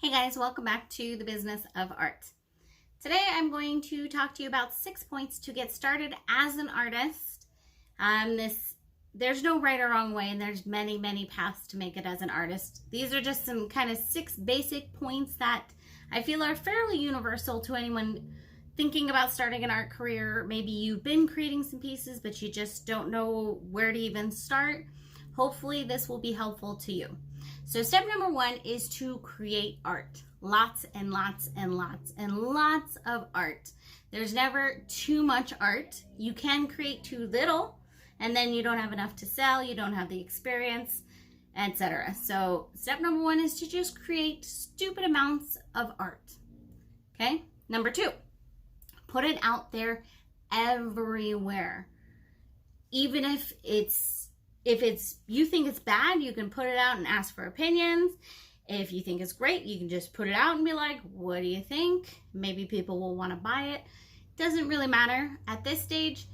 Hey guys, welcome back to the business of art. Today I'm going to talk to you about 6 points to get started as an artist. There's no right or wrong way, and there's many paths to make it as an artist. These are just some kind of 6 basic points that I feel are fairly universal to anyone thinking about starting an art career. Maybe you've been creating some pieces, but you just don't know where to even start. Hopefully this will be helpful to you. So step number 1 is to create art. Lots and lots and lots and lots of art. There's never too much art. You can create too little, and then you don't have enough to sell, you don't have the experience, etc. So step number 1 is to just create stupid amounts of art. Okay? Number 2, put it out there everywhere. Even if you think it's bad, you can put it out and ask for opinions. If you think it's great, you can just put it out and be like, what do you think? Maybe people will want to buy it. Doesn't really matter. At this stage,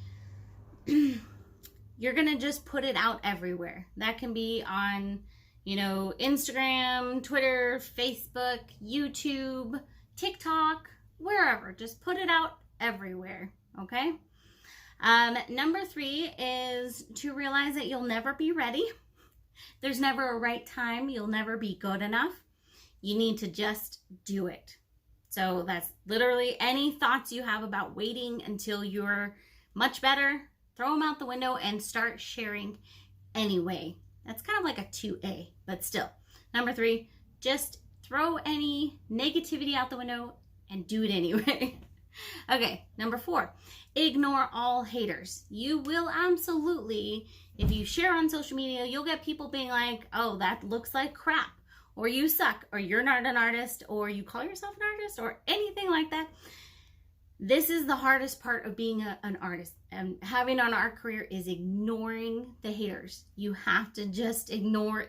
you're going to just put it out everywhere. That can be on, Instagram, Twitter, Facebook, YouTube, TikTok, wherever. Just put it out everywhere, okay? Number 3 is to realize that you'll never be ready. There's never a right time. You'll never be good enough. You need to just do it. So that's literally any thoughts you have about waiting until you're much better, throw them out the window and start sharing anyway. That's kind of like a 2A, but still. Number 3, just throw any negativity out the window and do it anyway. Okay, number 4, ignore all haters. You will absolutely, if you share on social media, you'll get people being like, oh, that looks like crap, or you suck, or you're not an artist, or you call yourself an artist, or anything like that. This is the hardest part of being an artist, and having an art career is ignoring the haters. You have to just ignore.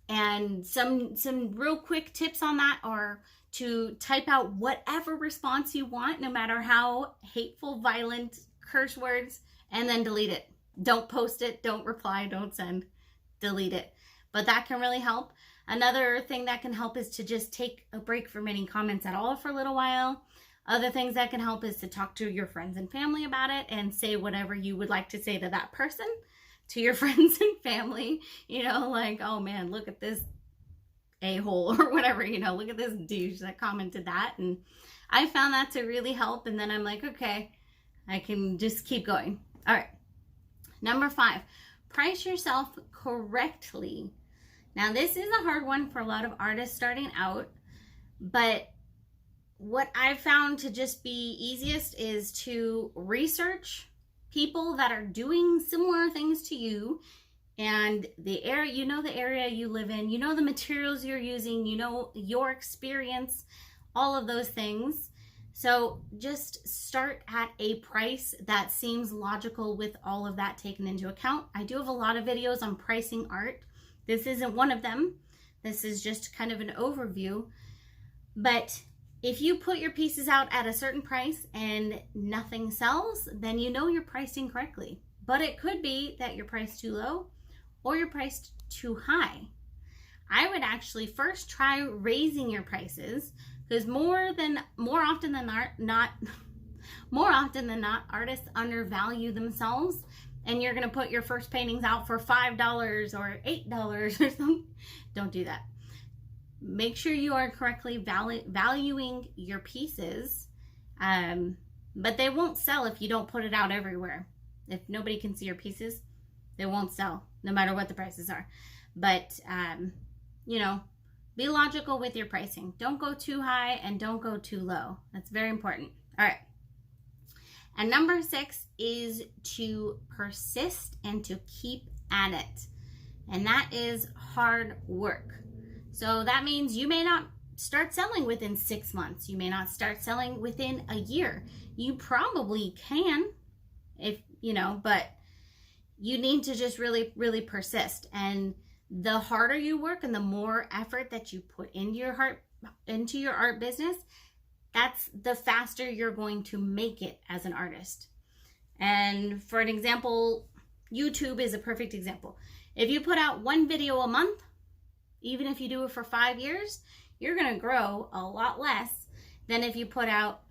And some real quick tips on that are to type out whatever response you want, no matter how hateful, violent, curse words, and then delete it. Don't post it, don't reply, don't send, delete it. But that can really help. Another thing that can help is to just take a break from any comments at all for a little while. Other things that can help is to talk to your friends and family about it and say whatever you would like to say to that person, to your friends and family. Like, oh man, look at this a-hole or whatever, look at this douche that commented that. And I found that to really help. And then I'm like, okay, I can just keep going. All right. Number 5, price yourself correctly. Now, this is a hard one for a lot of artists starting out, but what I've found to just be easiest is to research people that are doing similar things to you, and the area, the area you live in, the materials you're using, your experience, all of those things. So just start at a price that seems logical with all of that taken into account. I do have a lot of videos on pricing art. This isn't one of them. This is just kind of an overview. But if you put your pieces out at a certain price and nothing sells, then you're pricing correctly. But it could be that you're priced too low or you're priced too high. I would actually first try raising your prices, because more often than not, artists undervalue themselves, and you're going to put your first paintings out for $5 or $8 or something. Don't do that. Make sure you are correctly valuing your pieces, but they won't sell if you don't put it out everywhere. If nobody can see your pieces, they won't sell, no matter what the prices are. But, be logical with your pricing. Don't go too high and don't go too low. That's very important. All right. And number 6 is to persist and to keep at it. And that is hard work. So that means you may not start selling within 6 months. You may not start selling within a year. You probably can, but you need to just really, really persist. And the harder you work and the more effort that you put into your art business, that's the faster you're going to make it as an artist. And for an example, YouTube is a perfect example. If you put out 1 video a month, even if you do it for 5 years, you're going to grow a lot less than if you put out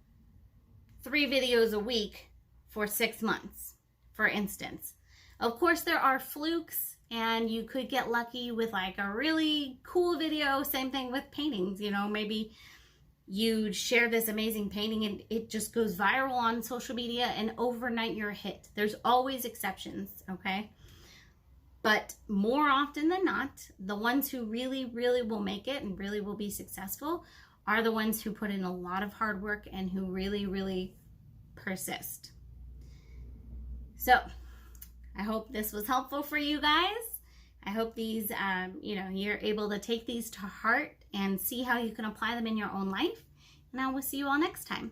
3 videos a week for 6 months, for instance. Of course, there are flukes, and you could get lucky with like a really cool video. Same thing with paintings. You know, maybe you share this amazing painting and it just goes viral on social media and overnight you're a hit. There's always exceptions, okay? But more often than not, the ones who really, really will make it and really will be successful are the ones who put in a lot of hard work and who really, really persist. So I hope this was helpful for you guys. I hope these, you're able to take these to heart and see how you can apply them in your own life. And I will see you all next time.